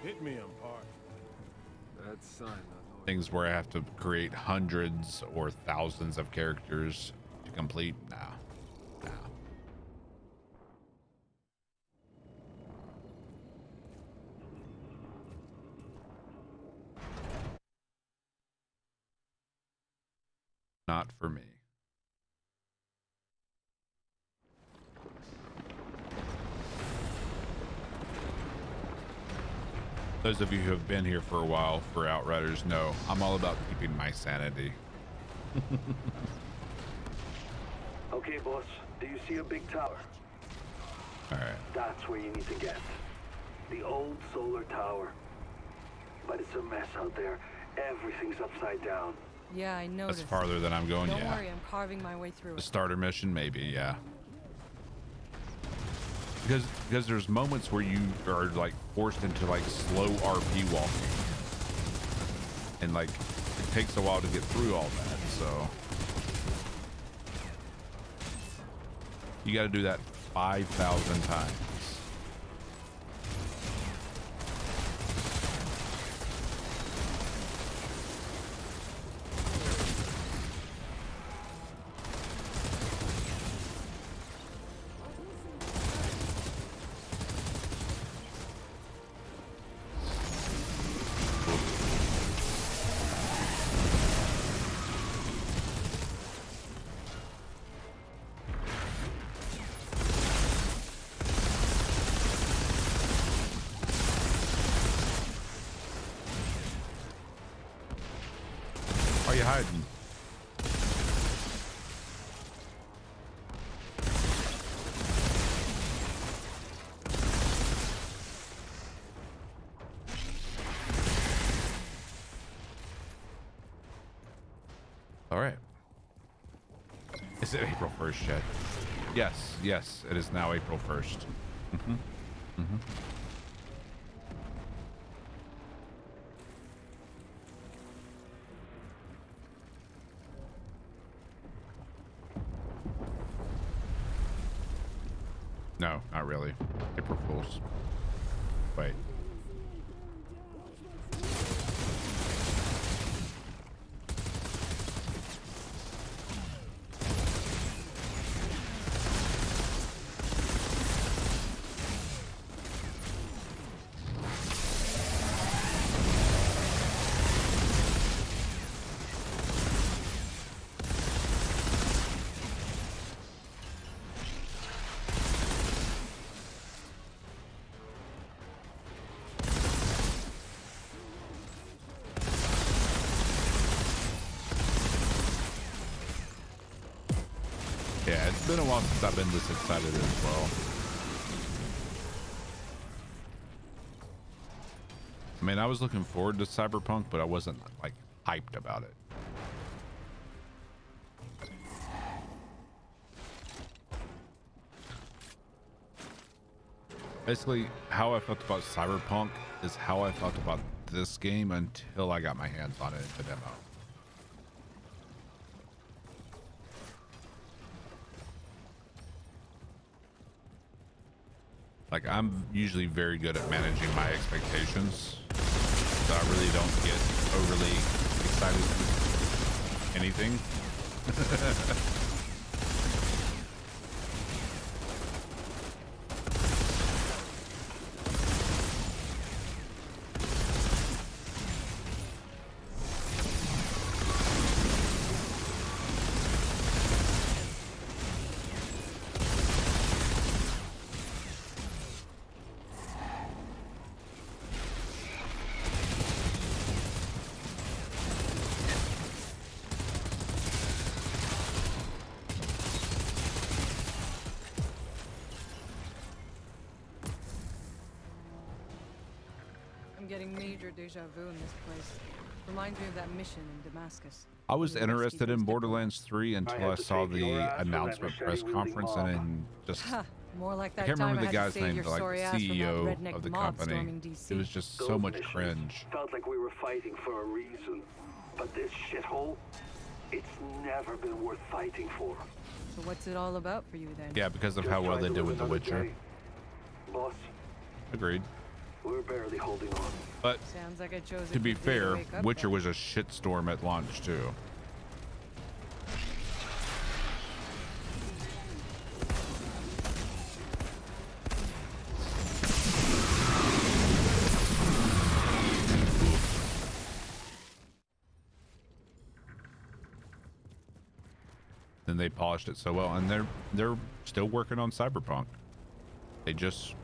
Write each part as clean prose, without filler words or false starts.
Hit me on part. That sign. Things where I have to create hundreds or thousands of characters to complete. Nah. Not for me. Those of you who have been here for a while for Outriders know I'm all about keeping my sanity. Okay, boss. Do you see a big tower? All right. That's where you need to get. The old solar tower. But it's a mess out there. Everything's upside down. Yeah, I noticed. That's farther than I'm going. Don't yeah. worry, I'm carving my way through The it. starter mission, maybe. Yeah. Because there's moments where you are like forced into like slow RP walking, and like it takes a while to get through all that. So you got to do that 5,000 times. Why are you hiding? All right. Is it April 1st yet? Yes, it is now April 1st. No, not really. April Fools. Wait. Yeah, it's been a while since I've been this excited as well. I mean, I was looking forward to Cyberpunk, but I wasn't like hyped about it. Basically, how I felt about Cyberpunk is how I felt about this game until I got my hands on it in the demo. Like, I'm usually very good at managing my expectations, so I really don't get overly excited for anything. Getting major deja vu in this place. Reminds me of that mission in Damascus. I was The interested in rescue Borderlands 3 until I saw the announcement press conference, and then just more like I that can't time remember the I had to guy's save name, your but like sorry the ass from that CEO redneck of the mob company. storming DC. It was just so Those much missions cringe. Felt like we were fighting for a reason. But this shithole, it's never been worth fighting for. So what's it all about for you then? Yeah, because of Just how well trying they to did live with The another Witcher. day. Boss, Agreed. We're barely holding on. But Sounds like I chose a to be good day to fair, wake up Witcher then. was a shitstorm at launch too. Then they polished it so well, and they're still working on Cyberpunk. They just,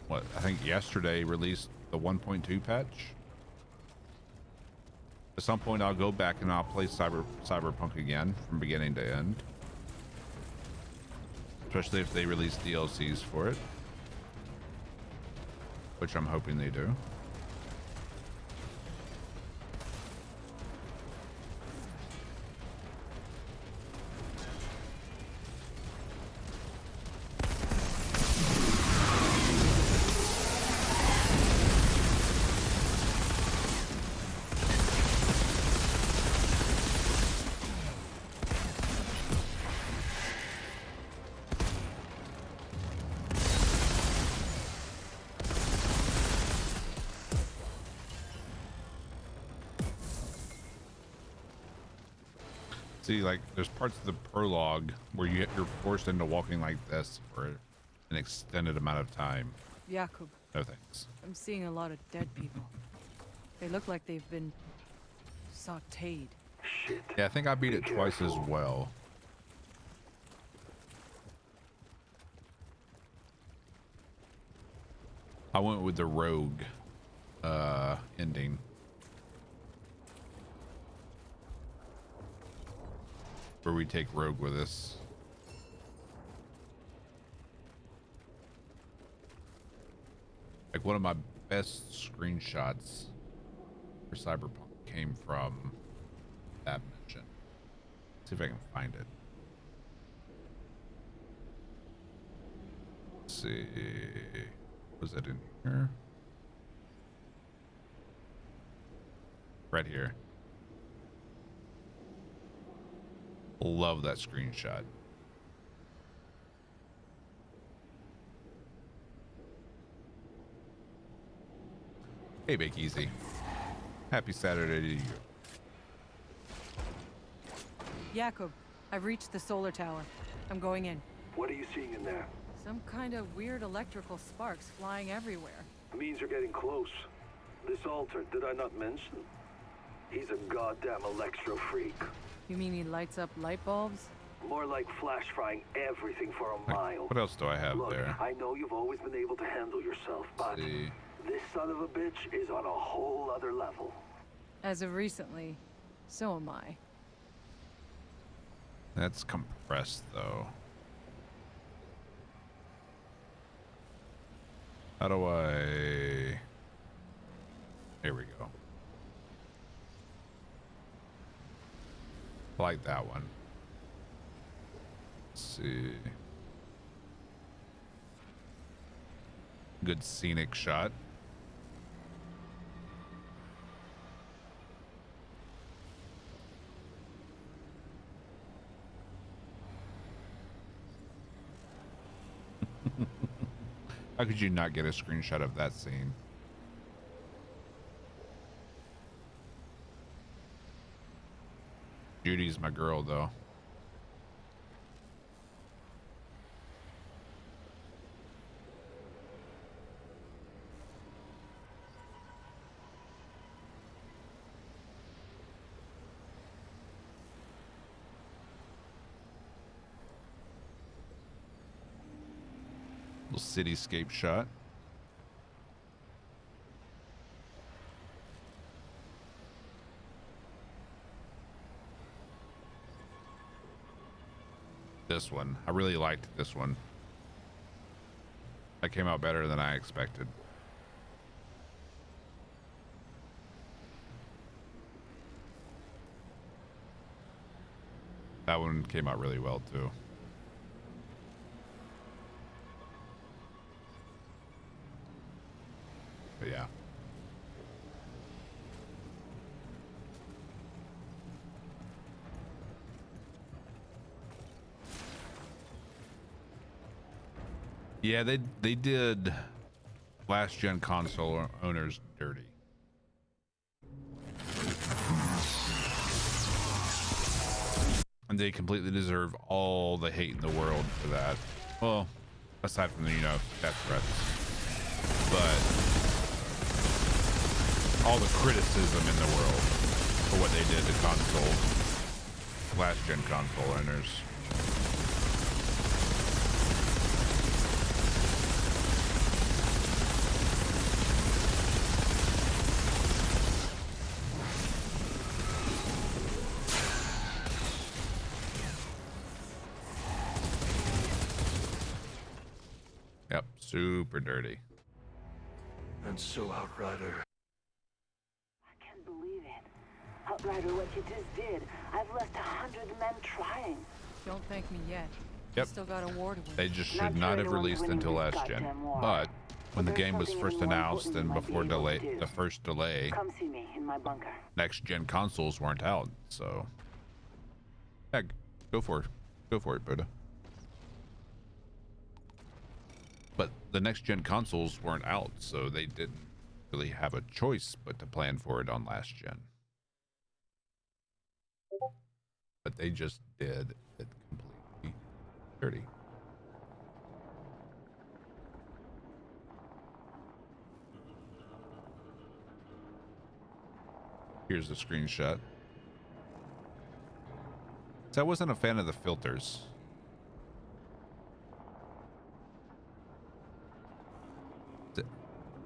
what, I think yesterday released the 1.2 patch. At some point I'll go back and I'll play Cyberpunk again from beginning to end. Especially if they release DLCs for it. Which I'm hoping they do. See, like, there's parts of the prologue where you're forced into walking like this for an extended amount of time. Jakub, No thanks. I'm seeing a lot of dead people. They look like they've been sautéed. Shit. Yeah, I think I beat it twice as well. I went with the rogue ending. Where we take Rogue with us. Like, one of my best screenshots for Cyberpunk came from that mission. See if I can find it. Let's see. Was it in here? Right here. Love that screenshot. Hey, Bake Easy. Happy Saturday to you. Jakub, I've reached the solar tower. I'm going in. What are you seeing in there? Some kind of weird electrical sparks flying everywhere. Means you're getting close. This altar, did I not mention? He's a goddamn electro freak. You mean he lights up light bulbs? More like flash frying everything for a mile. What else do I have Look, there? I know you've always been able to handle yourself, but See. this son of a bitch is on a whole other level. As of recently, so am I. That's compressed, though. How do I... Here we go. I like that one. Let's see. Good scenic shot. How could you not get a screenshot of that scene? Judy's my girl, though. Little cityscape shot. This one. I really liked this one. That came out better than I expected. That one came out really well too. But yeah. Yeah, they did last gen console owners dirty. And they completely deserve all the hate in the world for that. Well, aside from the, you know, death threats. But all the criticism in the world for what they did to last gen console owners. Yep, super dirty. And so, Outrider. I can't believe it. Outrider, what you just did. I've left 100 men trying. Don't thank me yet. Yep. Still got a war to win. They just Not should sure not have anyone's released winning until this last gen. goddamn war. But when the There's game was something first even more announced important and you might before be able to delay, do. the first delay, Come see me in my bunker. next gen consoles weren't out. So, yeah, go for it, Buddha. But the next gen consoles weren't out, so they didn't really have a choice but to plan for it on last gen. But they just did it completely dirty. Here's the screenshot. So I wasn't a fan of the filters.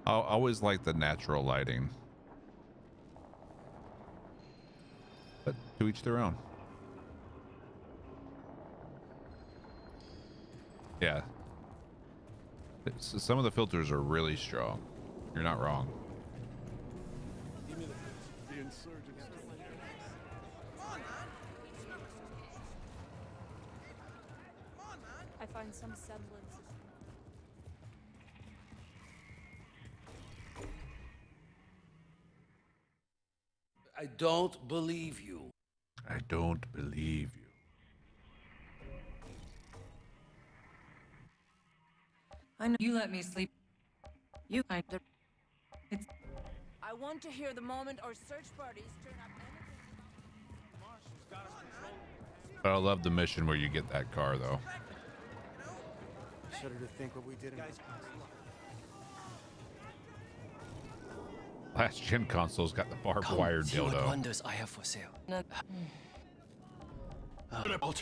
I always like the natural lighting. But to each their own. Yeah. Some of the filters are really strong. You're not wrong. I find some semblance of... I don't believe you. I don't believe you. I know you let me sleep. You, it's I want to hear the moment our search parties turn up anything. But I love the mission where you get that car, though. Shudder to think what we did in Last gen console's got the barbed wire See what dildo. wonders I have for sale. not.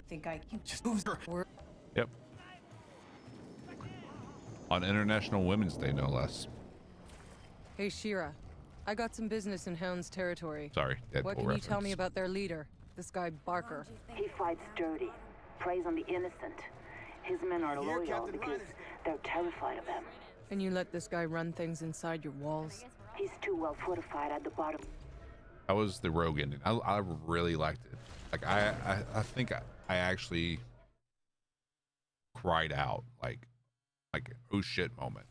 Think I can just work. Yep. On International Women's Day, no less. Hey Shira, I got some business in Hound's territory. Sorry, Deadpool What can reference. you tell me about their leader, this guy Barker? He fights dirty, preys on the innocent. His men are Here, loyal Captain because Ryder. they're terrified of him. And you let this guy run things inside your walls? He's too well fortified at the bottom. That was the rogue ending. I really liked it. Like I think I actually cried out like oh shit moment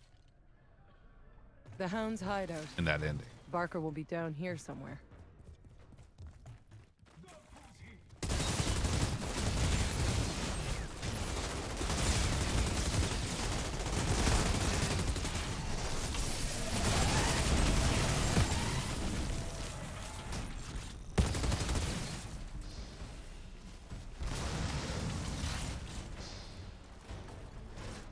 The Hound's hideout. in that ending. Barker will be down here somewhere.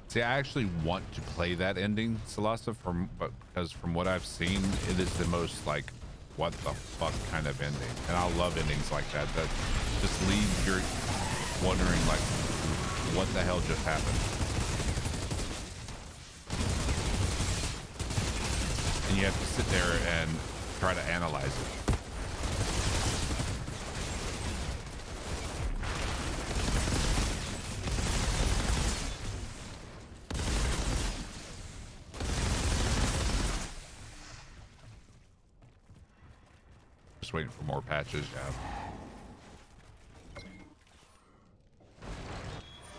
See, I actually want to play that ending, Salasa, because from what I've seen, it is the most like, what the fuck kind of ending. And I love endings like that just leave you wondering like, what the hell just happened? And you have to sit there and try to analyze it. Just waiting for more patches, yeah.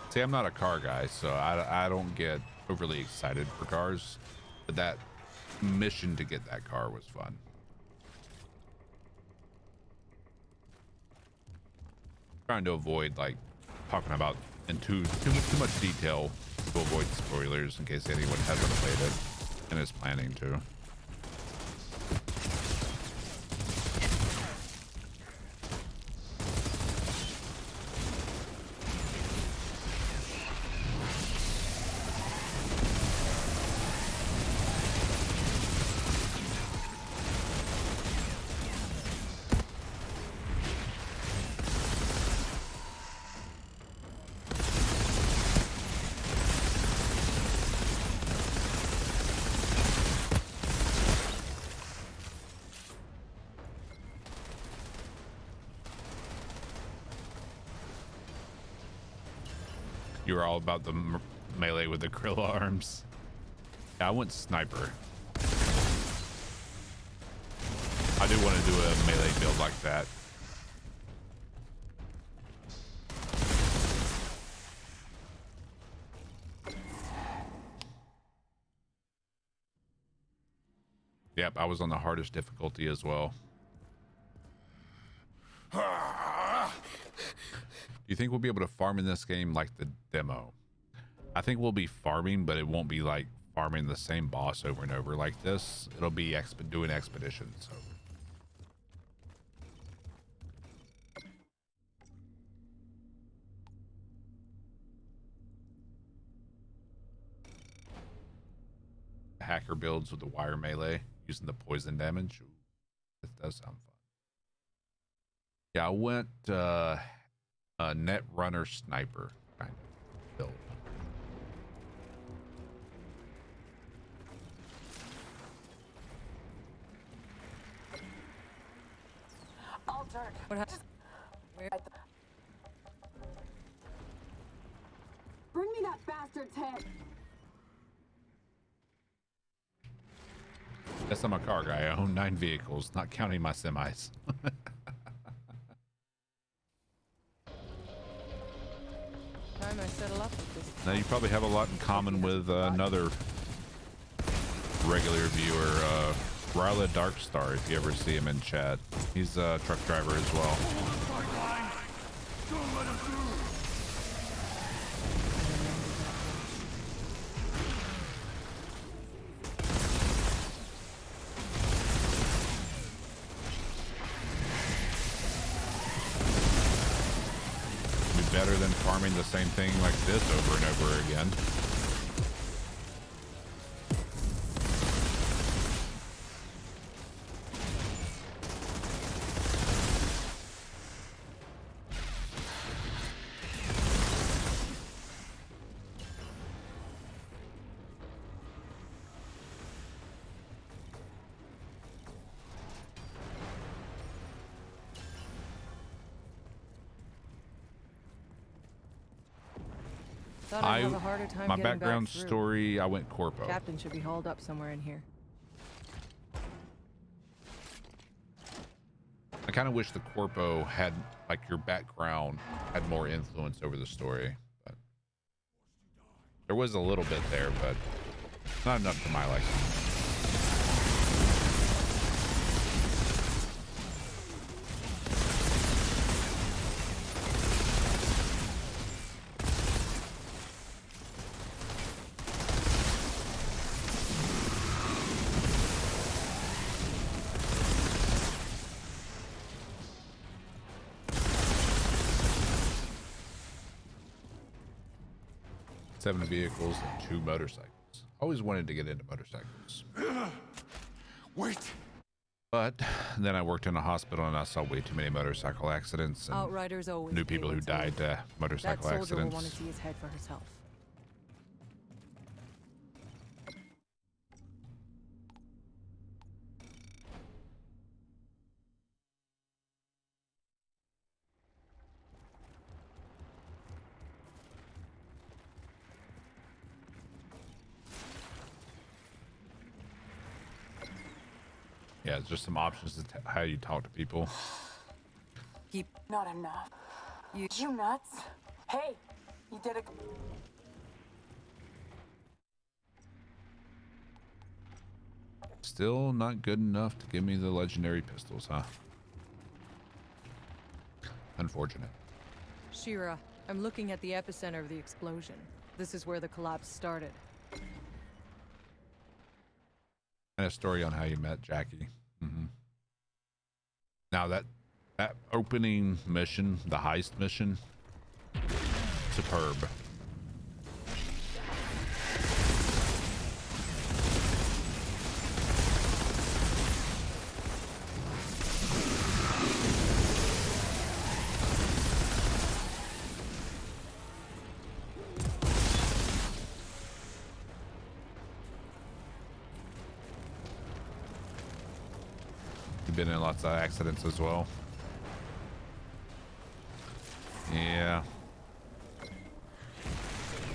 See, I'm not a car guy, so I don't get overly excited for cars, but that mission to get that car was fun. Trying to avoid like talking about in too much detail to avoid spoilers in case anyone hasn't played it. in his planning too. You were all about the melee with the gorilla arms. Yeah, I went sniper. I do want to do a melee build like that. Yep, I was on the hardest difficulty as well. Do you think we'll be able to farm in this game like the demo? I think we'll be farming, but it won't be like farming the same boss over and over like this. It'll be doing expeditions. So. Hacker builds with the wire melee using the poison damage. Ooh, that does sound fun. Yeah, I went a net runner sniper kind of build. Altered. What happened? Where? Bring me that bastard's head. Yes, I'm a car guy. I own 9 vehicles, not counting my semis. Time I settle up with this. Now you probably have a lot in common with another regular viewer, Ryla Darkstar, if you ever see him in chat. He's a truck driver as well. Don't let him through. Be better than farming the same thing like this over and over again. Thought I'd have a harder time My getting background back through. story, I went corpo. Captain should be hauled up somewhere in here. I kind of wish the corpo had, like, your background had more influence over the story. But there was a little bit there, but not enough for my liking. Seven vehicles and 2 motorcycles. Always wanted to get into motorcycles. Wait. But then I worked in a hospital and I saw way too many motorcycle accidents and Outriders always knew people pay who what's owed. died motorcycle That soldier will accidents. want to see his head for herself. Yeah, it's just some options to how you talk to people. Keep. Not enough. You nuts? Hey, you did a. Still not good enough to give me the legendary pistols, huh? Unfortunate. Shira, I'm looking at the epicenter of the explosion. This is where the collapse started. And a story on how you met Jackie. Now that opening mission, the heist mission, superb. Been in lots of accidents as well. Yeah.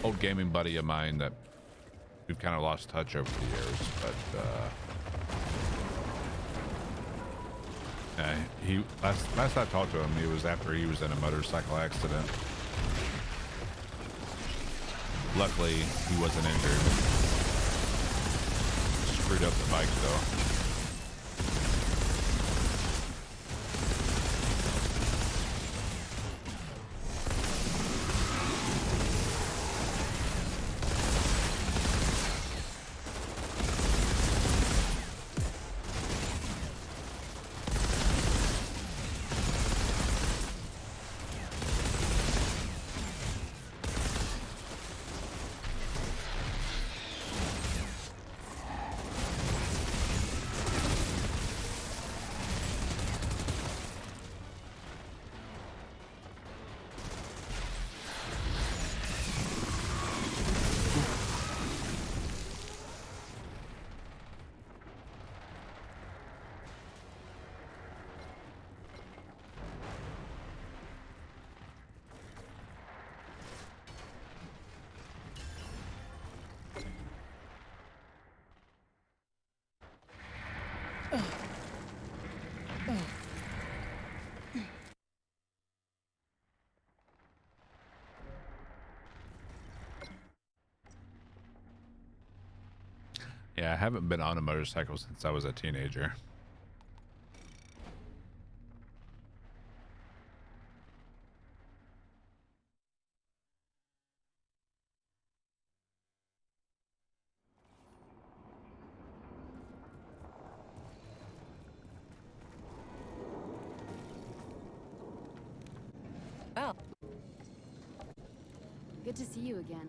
Old gaming buddy of mine that we've kind of lost touch over the years, but he last I talked to him, it was after he was in a motorcycle accident. Luckily, he wasn't injured. Screwed up the bike though. Yeah, I haven't been on a motorcycle since I was a teenager. Well, good to see you again.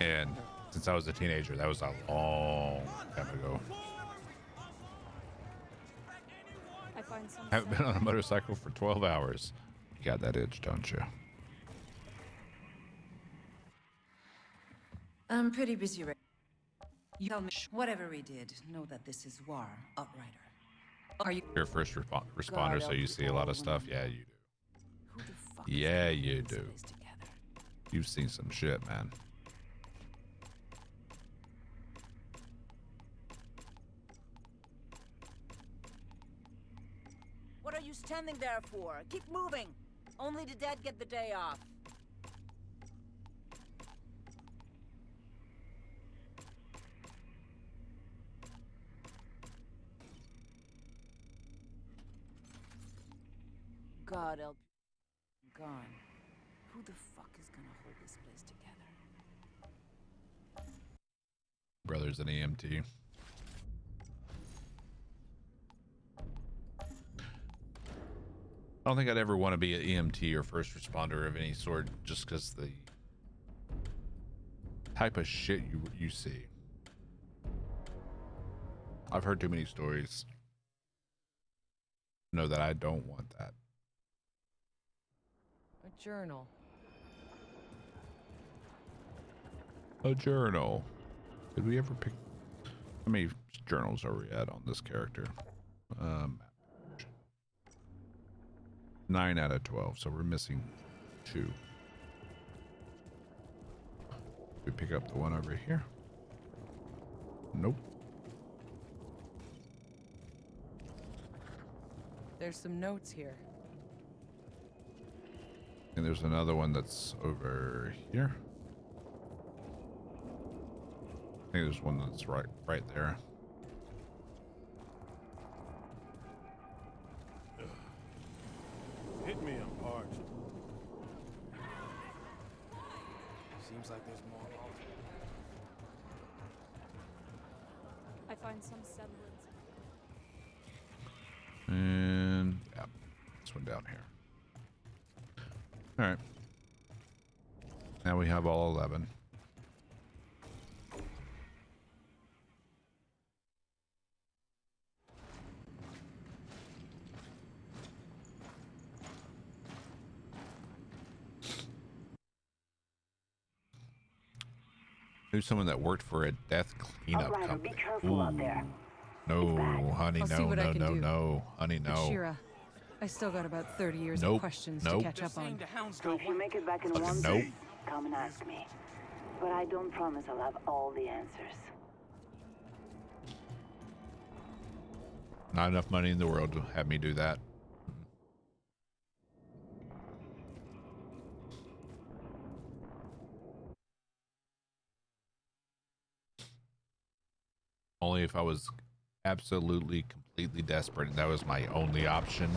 And since I was a teenager, that was a long time ago. I find some I haven't been on a motorcycle for 12 hours. You got that itch, don't you? I'm pretty busy right. You tell me, whatever we did, know that this is war, Outrider. Are you? You're a first responder, so you see a lot of stuff. Yeah, you do. Who the fuck Yeah, is gonna you hold this do. place together? You've seen some shit, man. What are you standing there for? Keep moving. Only the dead get the day off. God help. Gone. Who the fuck is gonna hold this place together? Brother's an EMT. I don't think I'd ever want to be an EMT or first responder of any sort, just because the type of shit you see. I've heard too many stories. Know that I don't want that. A journal. A journal. Did we ever pick? How many journals are we at on this character? 9 out of 12, so we're missing 2. We pick up the one over here. Nope. There's some notes here. And there's another one that's over here. I think there's one that's right there. Hit me, I'm parched. Seems like there's more. I find some semblance. And yeah, this one down here. All right. Now we have all 11. Knew someone that worked for a death cleanup Outrider, company. be careful out there. No, honey, I'll see no, what I no, can no, do. no, honey, But no. Shira, I still got about 30 years Nope, of questions nope. to catch up on. If you make it back in Fucking one nope. piece, come and ask me. But I don't promise I'll have all the answers. Not enough money in the world to have me do that. Only if I was absolutely, completely desperate and that was my only option.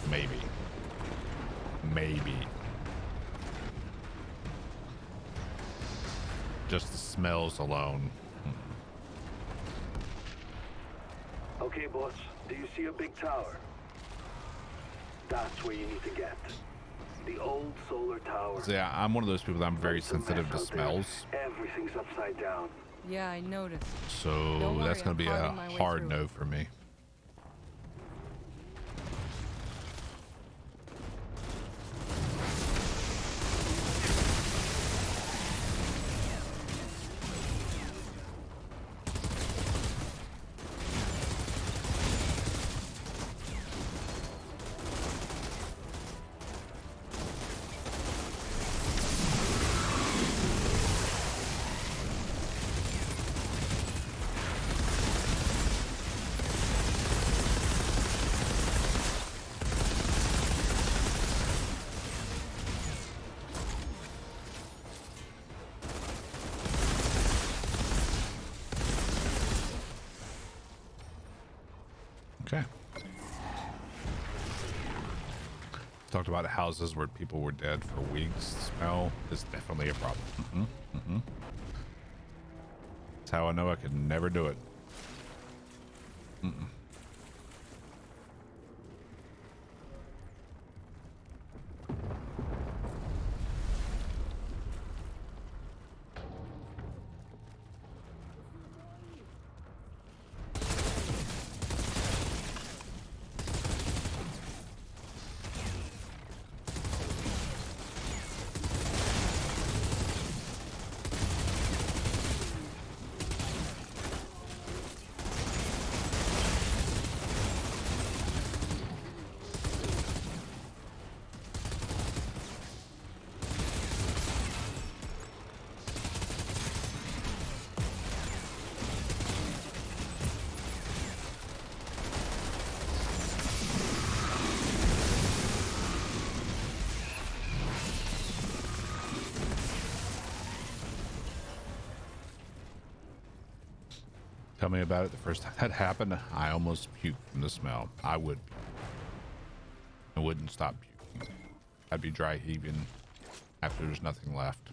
Maybe. Maybe. Just the smells alone. Okay, boss. Do you see a big tower? That's where you need to get. The old solar tower. So yeah, I'm one of those people that I'm very It's a mess sensitive to out there. smells. Everything's upside down. Yeah, I noticed. So Don't worry, that's going to I'm be a carving my way hard through no it. for me. Okay. Talked about houses where people were dead for weeks. Smell is definitely a problem. That's how I know I could never do it. Tell me about it. The first time that happened, I almost puked from the smell. I would puke. I wouldn't stop puking. I'd be dry heaving after there's nothing left.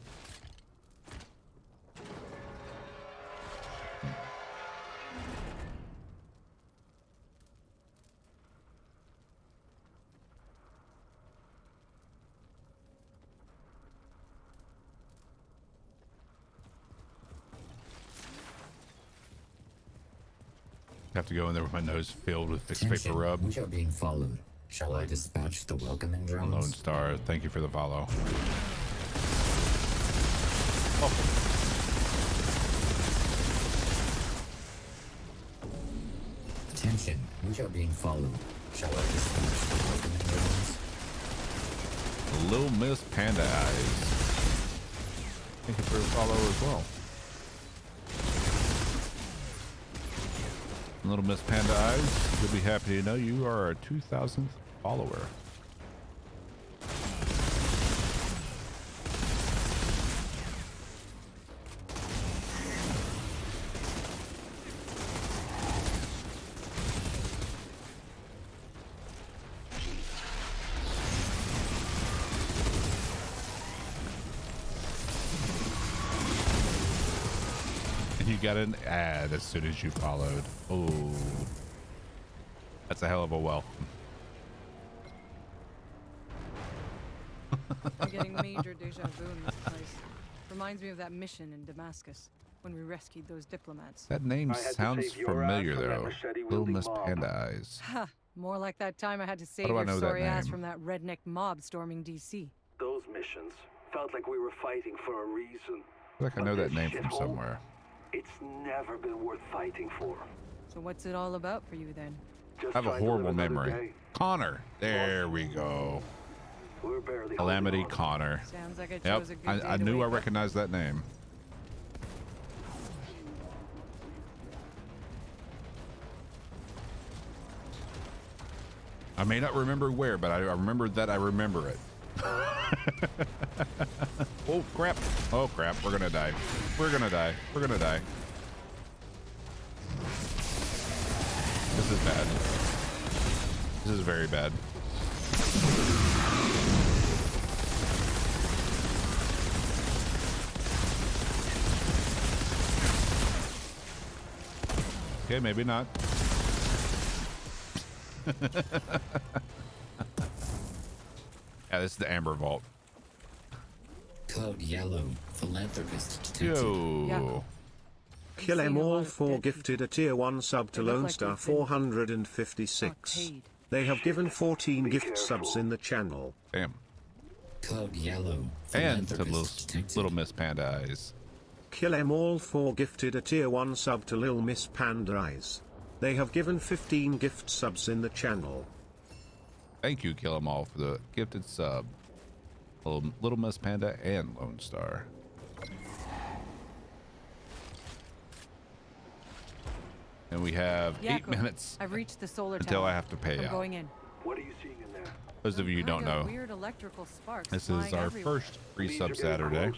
Have to go in there with my nose filled with fixed paper rub. We are being followed. Shall I dispatch the welcoming drones? Lone Star, thank you for the follow. Attention, we are being followed. Shall I dispatch the welcoming drones? Little Miss Panda Eyes, thank you for the follow as well. Little Miss Panda Eyes, you'll be happy to know you are our 2,000th follower. And you got an ad as soon as you followed. Oh, that's a hell of a welcome. I'm getting major deja vu in this place. Reminds me of that mission in Damascus when we rescued those diplomats. That name I had to sounds save your familiar, ass from that though. machete-wielding Little Miss mob. Panda Eyes. Ha! More like that time I had to save do I your know that sorry ass name? from that redneck mob storming DC. Those missions felt like we were fighting for a reason. I feel like I But know that this name from shithole, somewhere. It's never been worth fighting for. So what's it all about for you then? Just I have a trying to live horrible another memory. day. Connor. There we go. We're barely Calamity holding on. Connor. Sounds like I Yep, chose a good day I to knew I wake up. recognized that name. I may not remember where, but I remember that I remember it. Oh crap. Oh crap. We're gonna die. We're gonna die. We're gonna die. This is bad. This is very bad. Okay, maybe not. Yeah, this is the Amber Vault. Code Yellow, Philanthropist detected. Yo. Kill Seen em a lot all of for dead gifted a tier 1 sub to They look Lone like Star they've been 456. sautéed. They have given 14 Be gift subs careful. in the channel. Damn. Code Yellow, And to Philanthropist detected. little Miss Panda Eyes. Kill em all for gifted a tier 1 sub to Lil Miss Panda Eyes. They have given 15 gift subs in the channel. Thank you, Kill 'em all, for the gifted sub. Little Miss Panda and Lone Star. And we have 8 Yakko, minutes I've reached the solar until tower. I have to pay I'm out. going in. What are you seeing in there? Those of you who don't Kinda know, Weird electrical sparks this is flying our everywhere. first free These sub are getting Saturday, close.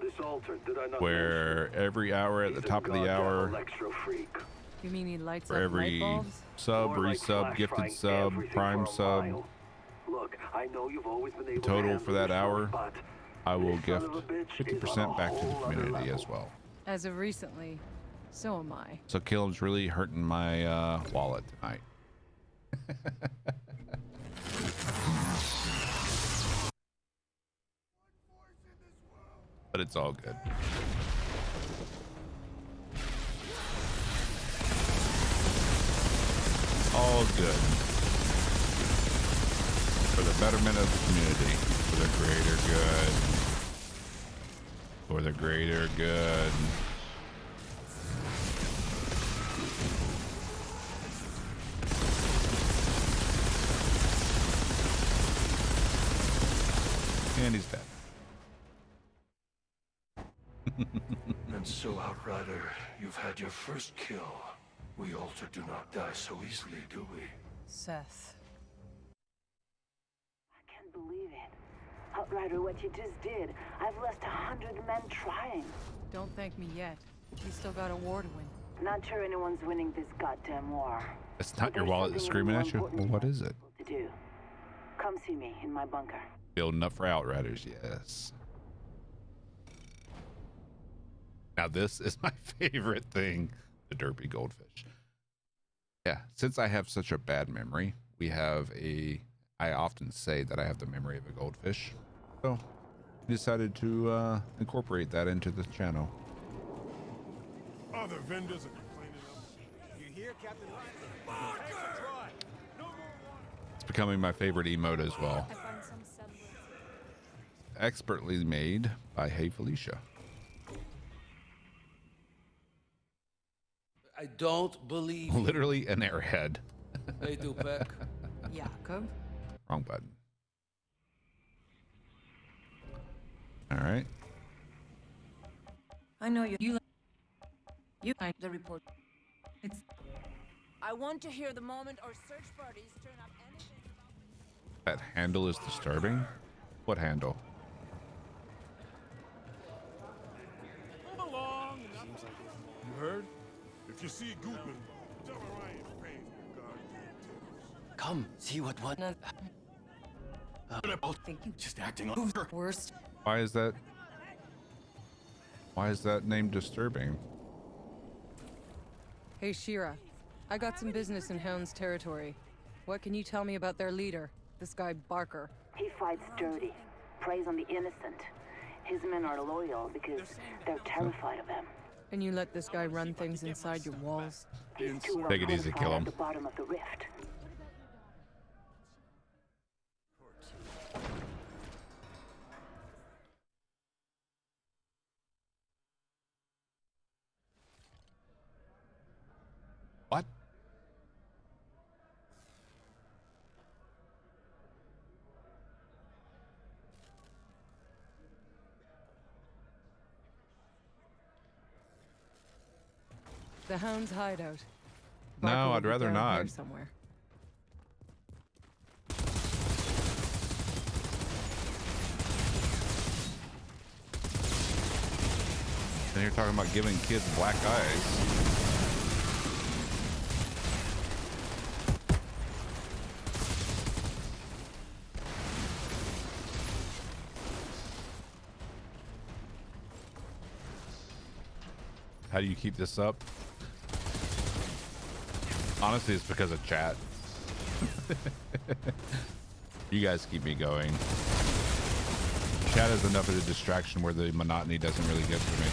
This altar, did I not where every hour at the mention? top of the He's a goddamn hour, electro freak. You mean he lights for up every light bulbs? sub, More like resub, flash gifted frying sub, everything prime for a sub, mile. Look, I know you've always been able to total handle for that yourself, hour, but I will this son gift of a bitch is 50% on a back to the whole other community level. as well. As of recently, so am I. So Killam's really hurting my wallet tonight. But it's all good. All good. For the betterment of the community. For the greater good. For the greater good. And he's dead. And so, Outrider, you've had your first kill. We Alter do not die so easily, do we? Seth. I can't believe it. Outrider, what you just did. I've lost 100 men trying. Don't thank me yet. You still got a war to win. Not sure anyone's winning this goddamn war. It's not But your there's wallet that's something screaming more at you? important Well, what is it? to do. Come see me in my bunker. Building up for Outriders, yes. Now this is my favorite thing, the derpy goldfish. Yeah, since I have such a bad memory, I often say that I have the memory of a goldfish. So I decided to incorporate that into the channel. Other vendors are complaining of. You hear, Captain Ryan? No more water. It's becoming my favorite emote as well. I found some semblance. Expertly made by Hey Felicia. I don't believe you. Literally an airhead. Hey, Dupek. Jakob? Wrong button. All right. I know you the report. It's I want to hear the moment our search parties turn up anything about That handle is disturbing. What handle? Come along. You heard? If you see Gutman, tell Ryan's paying for your goddamn tickets. Come, see what? I think you just acting over. Worst. Why is that name disturbing? Hey, Shira. I got some business in Hound's territory. What can you tell me about their leader, this guy Barker? He fights dirty, preys on the innocent. His men are loyal because they're terrified of him. And you let this guy run things inside your walls? He's too well Take it easy, fortified kill at him. the bottom of the rift. What? The Hound's hideout. No, Barker will I'd be rather down not. here somewhere. And you're talking about giving kids black eyes. How do you keep this up? Honestly, it's because of chat. You guys keep me going. Chat is enough of a distraction where the monotony doesn't really get to me.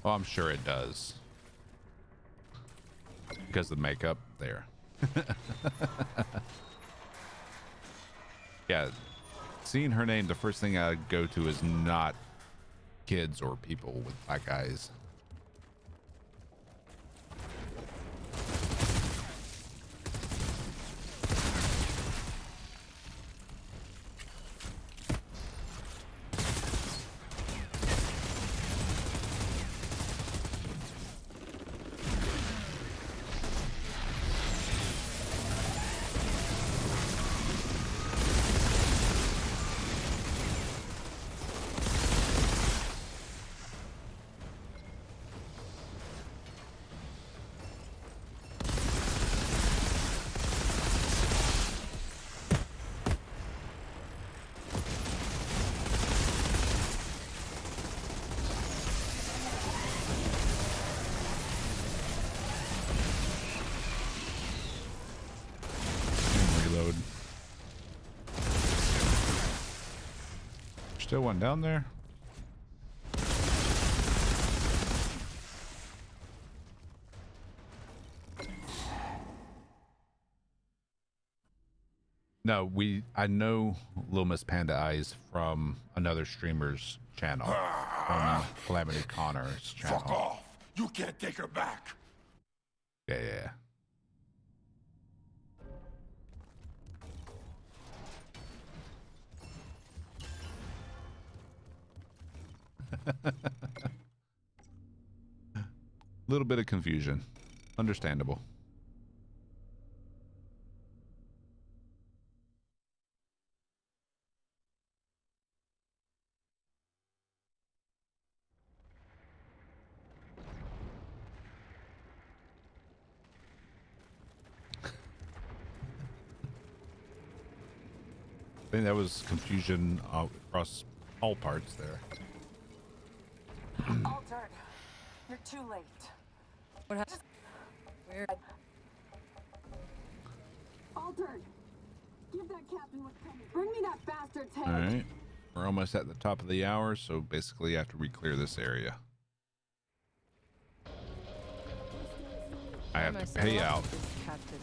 Well, I'm sure it does. Because of the makeup there. Yeah, seeing her name, the first thing I'd go to is not kids or people with black eyes. Reload. Still one down there. No, I know Lil Miss Panda Eyes from another streamer's channel, from Calamity Connor's channel. Fuck off! You can't take her back. Yeah. Little bit of confusion. Understandable. I think that was confusion across all parts there. Altered. You're too late. What happened? Where? Altered. Give that captain what's coming. Bring me that bastard's head. All right. We're almost at the top of the hour, so basically after we clear this area, I have to pay out. Captain.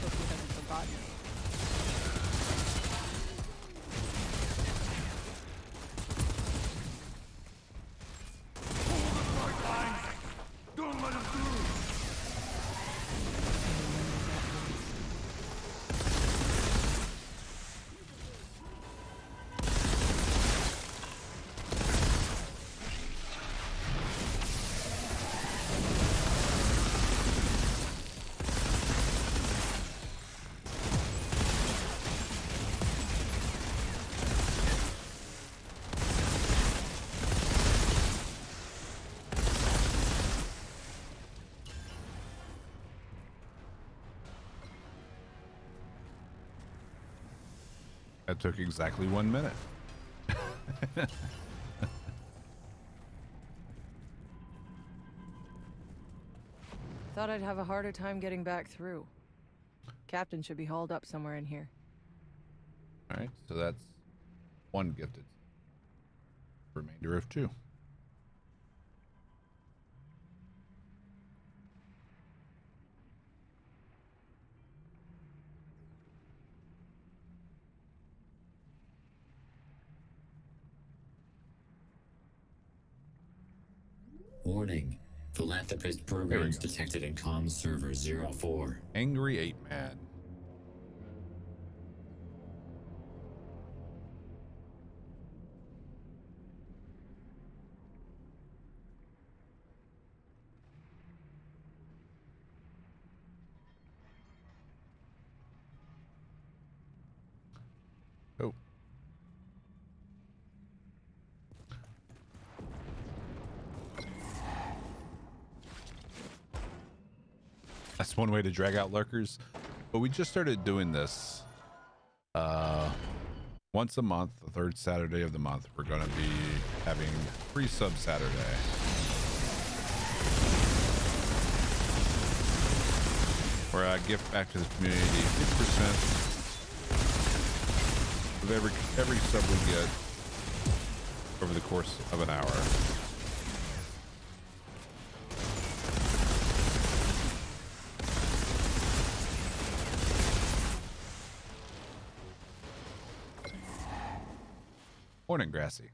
Hope he hasn't forgotten. Don't let him through. That took exactly 1 minute. Thought I'd have a harder time getting back through. Captain should be hauled up somewhere in here. All right, so that's 1 gifted. Remainder of 2. Warning. Philanthropist programs detected in comms server 04. Angry Ape Man. Oh. That's one way to drag out lurkers. But we just started doing this once a month, the 3rd Saturday of the month. We're going to be having free sub Saturday. Where I give back to the community 50% of every sub we get over the course of an hour. Morning, Grassy.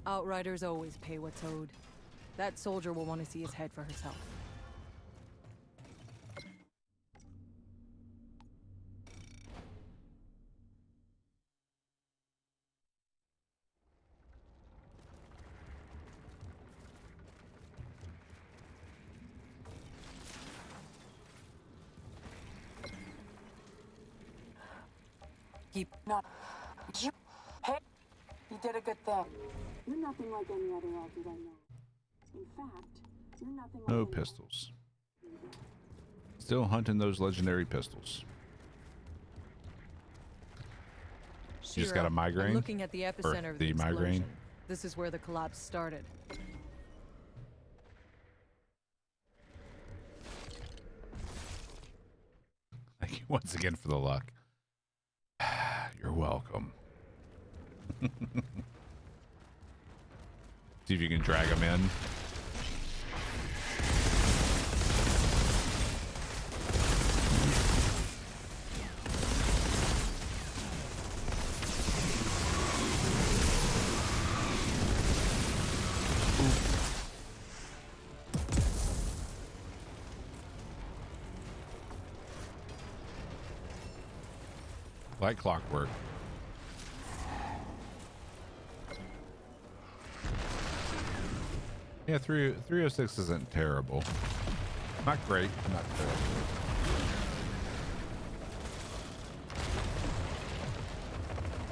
Outriders always pay what's owed. That soldier will want to see his head for herself. Keep not. You. Hey, you did a good thing. You're nothing like any other Outrid I know. In fact, you're nothing like No pistols. Still hunting those legendary pistols. You just got a migraine? I'm looking at the epicenter of the migraine. This is where the collapse started. Thank you once again for the luck. You're welcome. See if you can drag them in. Like clockwork. Yeah, 306 isn't terrible. Not great, not terrible.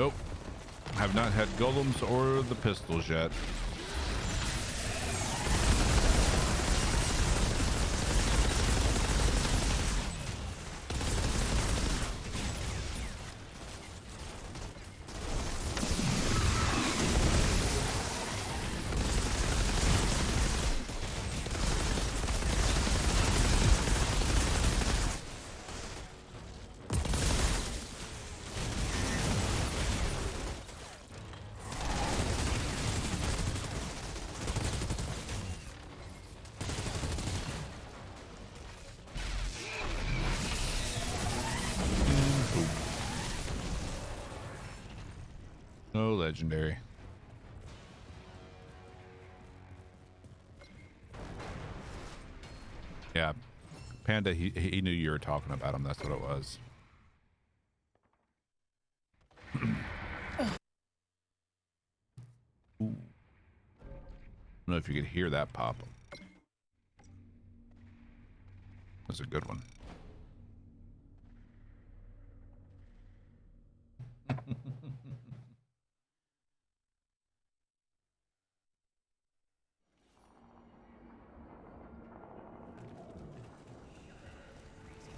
Nope. Have not had golems or the pistols yet. No legendary. Yeah, Panda, he knew you were talking about him. That's what it was. Ooh. I don't know if you could hear that pop. That's a good one.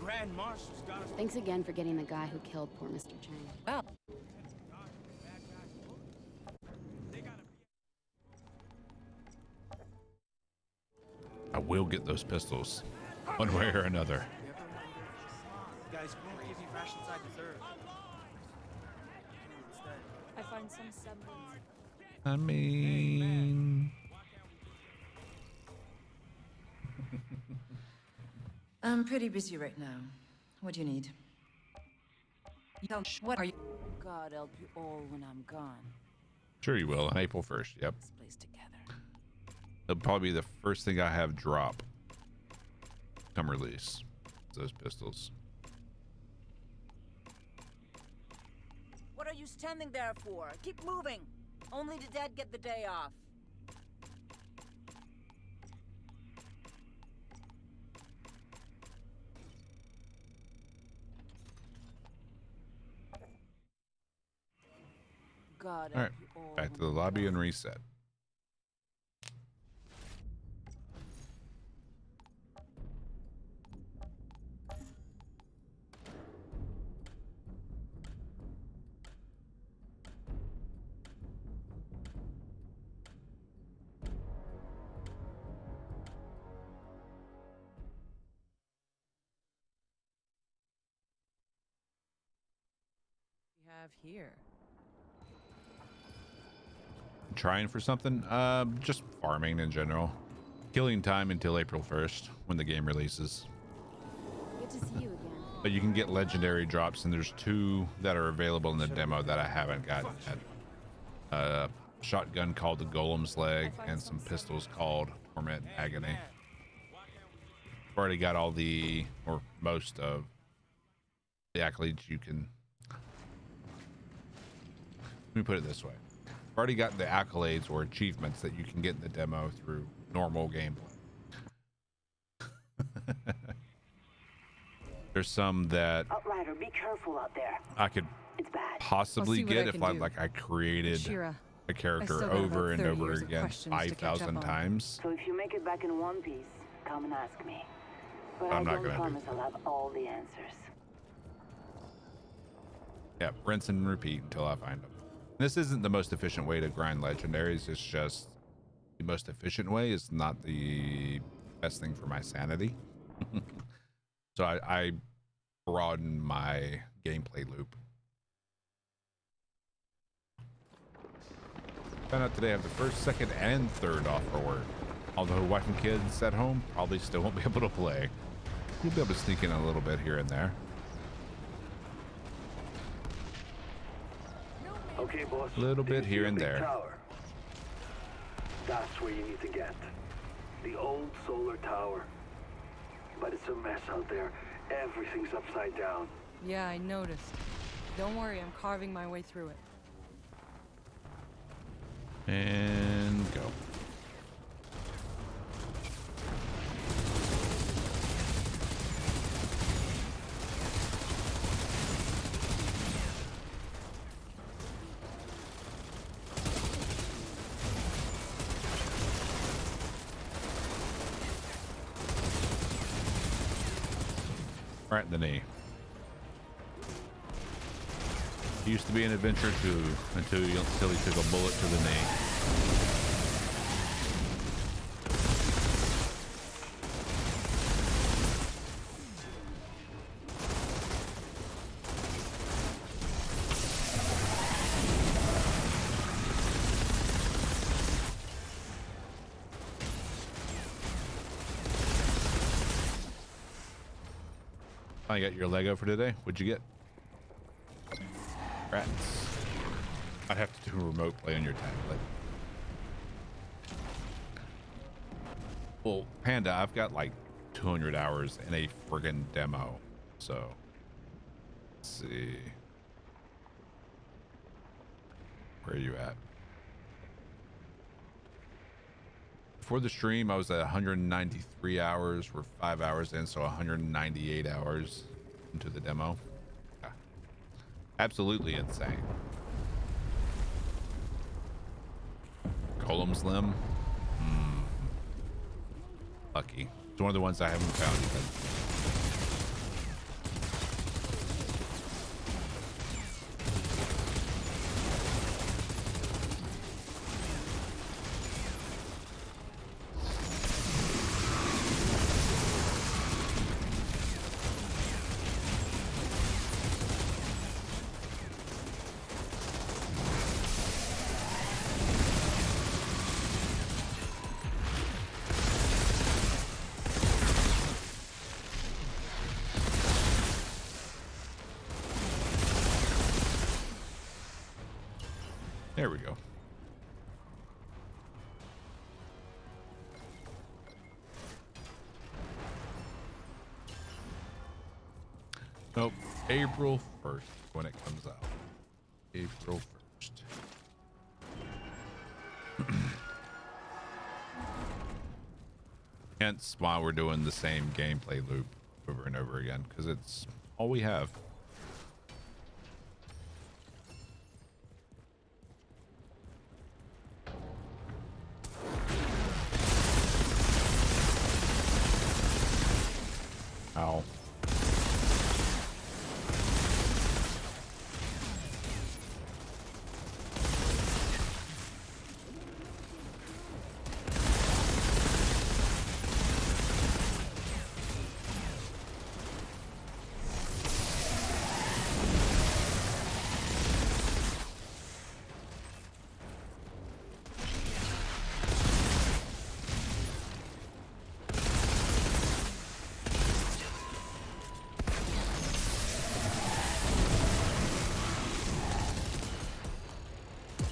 Grand Marshal's got us. Thanks again for getting the guy who killed poor Mr. Chang. Well, I will get those pistols, one way or another. Guys won't give you rations I deserve. I find some semblance. I mean, I'm pretty busy right now. What do you need? What are you? God help you all when I'm gone. sure you will on April 1st. Yep. This place together. It'll probably be the first thing I have drop come release. Those pistols. What are you standing there for? Keep moving. Only the dead get the day off. God All right, help you all back to when the I'm lobby gone. and reset. We have here. Trying for something? Just farming in general. Killing time until April 1st when the game releases. Good to see you again. But you can get legendary drops, and there's 2 that are available in the demo that I haven't gotten yet. A shotgun called the Golem's Leg, and some pistols called Torment and Agony. I've already got all the, or most of, the accolades you can. Let me put it this way. I've already got the accolades or achievements that you can get in the demo through normal gameplay. There's some that Outrider, be careful out there. I could It's bad. possibly I'll see what get I if can I do. like I created Shira, a character still got over about and 30 over years of again questions to catch up 5,000 on. times. So if you make it back in one piece, come and ask me. But I'm I not don't gonna do promise I'll have all the answers. Yep, rinse and repeat until I find them. This isn't the most efficient way to grind legendaries. It's just the most efficient way. Is not the best thing for my sanity. So I broaden my gameplay loop. Found out today I have the first, second, and third off for work. Although wife and kids at home probably still won't be able to play. You'll be able to sneak in a little bit here and there. Okay, boss. A little bit Take here your and big there. Tower. That's where you need to get. The old solar tower. But it's a mess out there. Everything's upside down. Yeah, I noticed. Don't worry, I'm carving my way through it. And go. Right in the knee. It used to be an adventure too, until he took a bullet to the knee. I got your Lego for today. What'd you get? Rats. I'd have to do a remote play on your tablet. Well, Panda, I've got like 200 hours in a friggin' demo. So, let's see. Where are you at? Before the stream, I was at 193 hours. We're 5 hours in, so 198 hours into the demo. Yeah. Absolutely insane. Golem's Limb. Lucky. It's one of the ones I haven't found There we go. Nope. April 1st when it comes out. April 1st. Hence why we're doing the same gameplay loop over and over again, because it's all we have. Ow.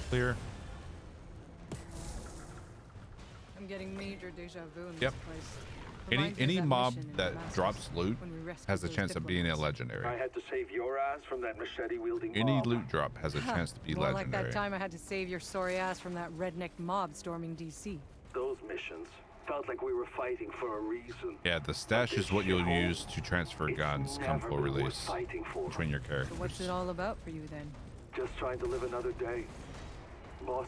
Clear. I'm getting major deja vu in Yep. this place. Any Reminds me of that mob mission in that Damascus drops loot when we rescued has a those chance of being a diplomats. legendary. I had to save your ass from that machete-wielding Any mob. loot drop has a chance to be More like legendary. that time I had to save your sorry ass from that redneck mob storming DC. Those missions felt like we were fighting for a reason. Yeah, the stash is what you'll use to transfer guns come never full been worth release fighting for. between your So characters. what's it all about for you then? Just trying to live another day. Boss,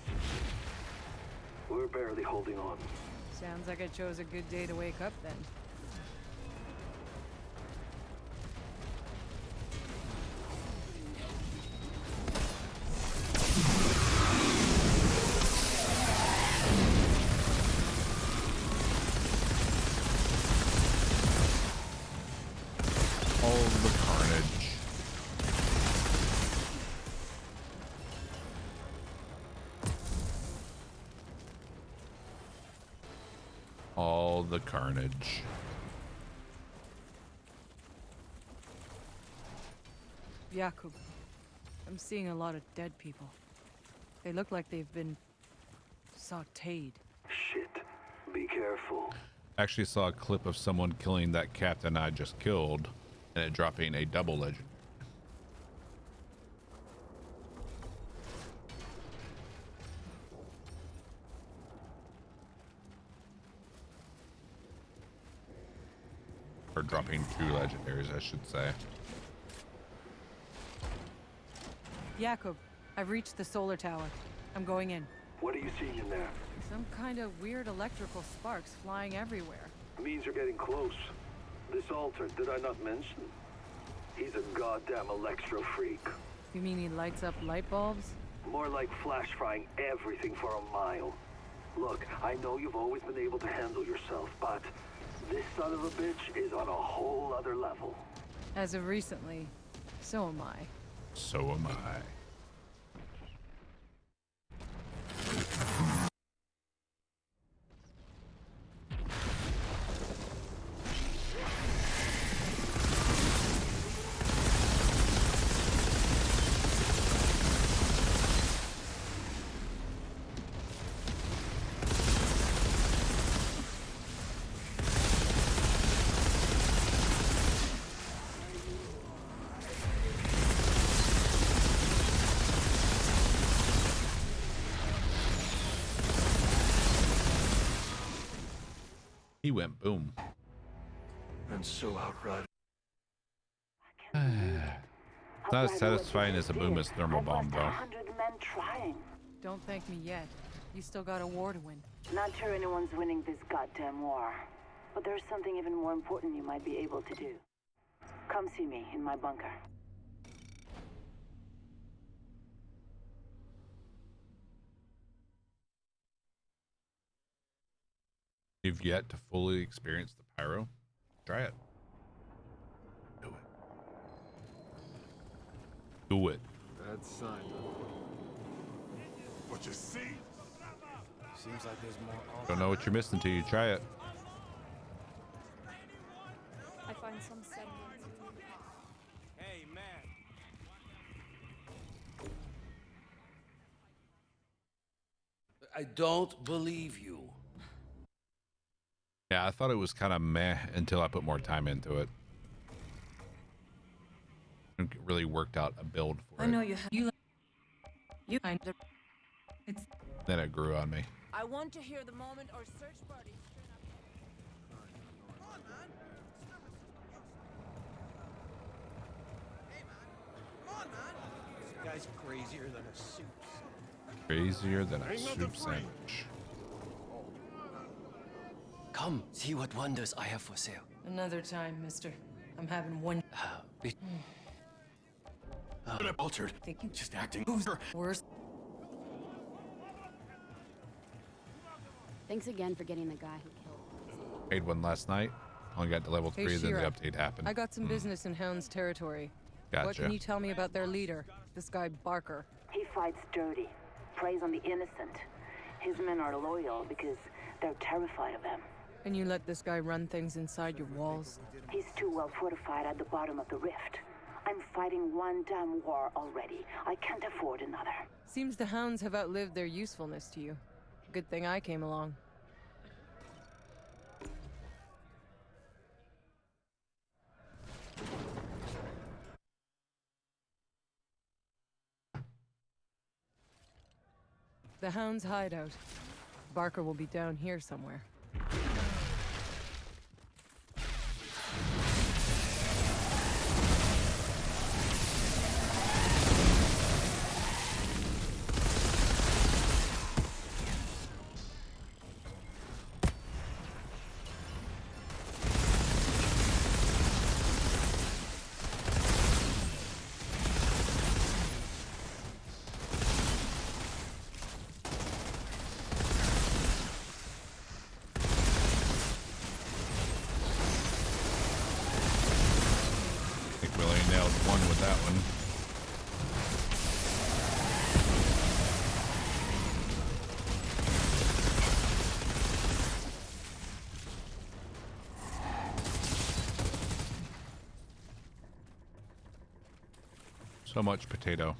we're barely holding on. Sounds like I chose a good day to wake up then. All the carnage. All the carnage. Jakub, I'm seeing a lot of dead people. They look like they've been sautéed. Shit. Be careful. Actually saw a clip of someone killing that captain I just killed and it dropping a double legend. Or dropping 2 legendaries, I should say. Jakub, I've reached the solar tower. I'm going in. What are you seeing in there? Some kind of weird electrical sparks flying everywhere. Means you're getting close. This altar, did I not mention? He's a goddamn electro freak. You mean he lights up light bulbs? More like flash frying everything for a mile. Look, I know you've always been able to handle yourself, but this son of a bitch is on a whole other level. As of recently, so am I. So am I. He went boom. And so Outrider. Not as satisfying as a boom as thermal bomb, though. 100 men trying. Don't thank me yet. You still got a war to win. Not sure anyone's winning this goddamn war. But there's something even more important you might be able to do. Come see me in my bunker. You've yet to fully experience the pyro? Try it. Do it. Do it. Bad sign. What you see? Seems like there's more. Don't know what you're missing till you try it. I find some semblance. Hey, man. I don't believe you. Yeah, I thought it was kind of meh until I put more time into it. It really worked out a build for it. I know you kind of. It's. Then it grew on me. I want to hear the moment our search party. This guy's crazier than a soup. Crazier than a soup sandwich. Come, see what wonders I have for sale. Another time, mister. I'm having one. Altered. Think you just acting. Who's worse? Thanks again for getting the guy who killed. Made one last night. Only got to level 3, then the Shira, update happened. I got some business in Hound's territory. Gotcha. What can you tell me about their leader, this guy Barker? He fights dirty, preys on the innocent. His men are loyal because they're terrified of him. And you let this guy run things inside your walls? He's too well fortified at the bottom of the rift. I'm fighting one damn war already. I can't afford another. Seems the Hounds have outlived their usefulness to you. Good thing I came along. The Hound's hideout. Barker will be down here somewhere. So much potato.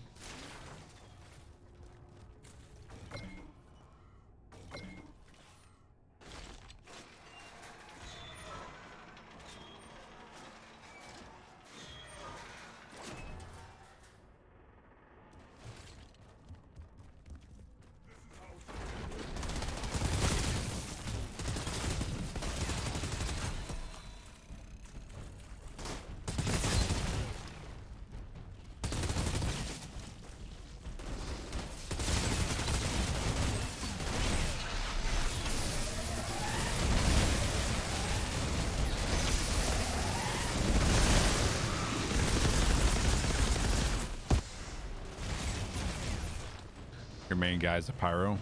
Your main guy is a Pyro.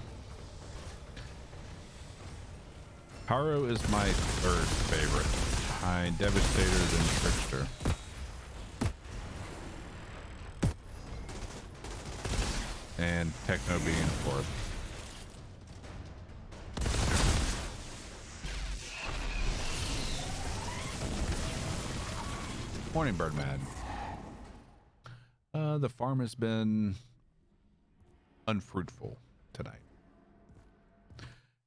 Pyro is my third favorite, behind Devastator and Trickster. And Techno being fourth. Morning, Birdman. The farm has been unfruitful tonight.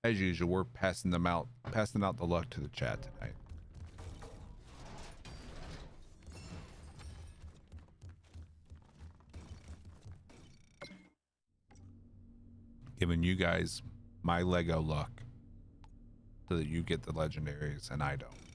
As usual, we're passing out the luck to the chat tonight. Giving you guys my Lego luck so that you get the legendaries and I don't.